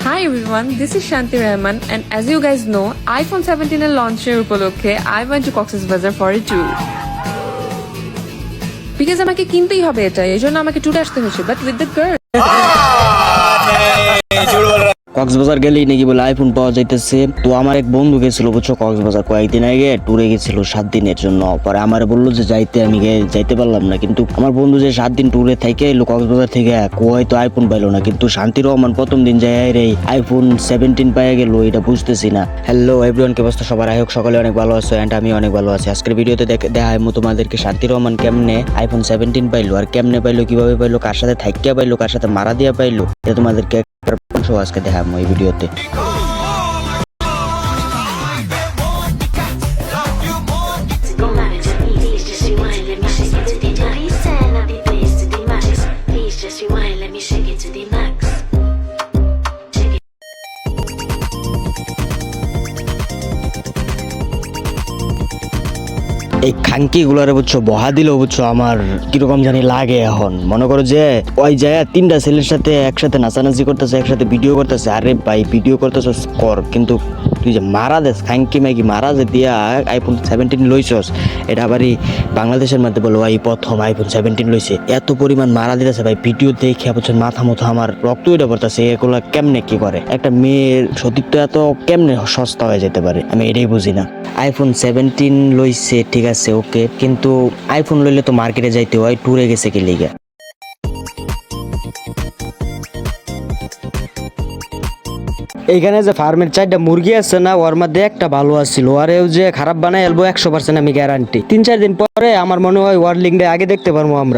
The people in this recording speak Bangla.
Hi everyone, this is Shanti Rahman and as you guys know, iPhone 17 এর লঞ্চের উপলক্ষে I went to Cox's Bazar for a tour. Because আমাকে কিনতেই হবে এটা, এজন্য আমাকে ট্যুরে আসতে হচ্ছে, but with the girl. Cox's Bazar গেলেই নাকি বলে আইফোন পাওয়া যাইতেছে। তো আমার এক বন্ধু গেছিল বুঝছো কক্সবাজার কয়েকদিন আগে ট্যুরে গেছিল 7 দিনের জন্য। পরে আমার বললো যে আমি যাইতে পারলাম না, কিন্তু আমার বন্ধু যে 7 দিন ট্যুরে থেকে এলো কক্সবাজার থেকে হয়তো আইফোন পাইলো না, কিন্তু শান্তি রহমান প্রথম দিন যায় রে আইফোন 17 পাইয়া গেল, এটা বুঝতেছি না। হ্যালো এভরিওয়ান, কে অবস্থা সবার? আই হোপ সকলে অনেক ভালো আছো এন্ড আমি অনেক ভালো আছি। আজকের ভিডিওতে দেখাইমু তোমাদেরকে শান্তি রহমান কেমনে আইফোন 17 পাইলো, আর কেমনে পাইলো, কিভাবে পাইলো, কার সাথে থাকিয়া পাইলো, কার সাথে মারা দিয়া পাইলো, এটা তোমাদেরকে আজকে দেখাবো এই ভিডিওতে। এই খাঙ্কি গুলারে বুঝছো বহা দিলেও বুঝছো আমার কিরকম জানি লাগে। এখন মনে করো যে ওই যায় 3টা ছেলের সাথে একসাথে নাচানাচি করতেছে, একসাথে ভিডিও করতেছে। আরে ভাই ভিডিও করতেছস কর, কিন্তু তুই যে মারা দেস খাঙ্কি ম্যাগি মারা যে দিয়া আইফোন 17 লইছস, এটা আবারই বাংলাদেশের মধ্যে বলো এই প্রথম আইফোন 17 লইছে। এত পরিমাণ মারা দিতেছে ভাই, ভিডিও দেখে বুঝছেন মাথা মতো আমার রক্ত উঠে পড়তেছে। এগুলা কেমনে কি করে? একটা মেয়ের সতীত্ব এত কেমনে সস্তা হয়ে যেতে পারে, আমি এটাই বুঝি না। আইফোন 17 লইছে ঠিক আছে ওকে, কিন্তু আইফোন লইলে তো মার্কেটে যাইতে হয়, ট্যুরে গেছে কি লিগা? এইখানে যে ফার্মের 4টা মুরগি আছে না, ওর মধ্যে একটা ভালো আসছিল, আর এও যে খারাপ বানায় এলবো 100% আমি গ্যারান্টি। 3-4 দিন পরে আমার মনে হয় ওয়ার্লিংটা আগে দেখতে পারবো আমরা।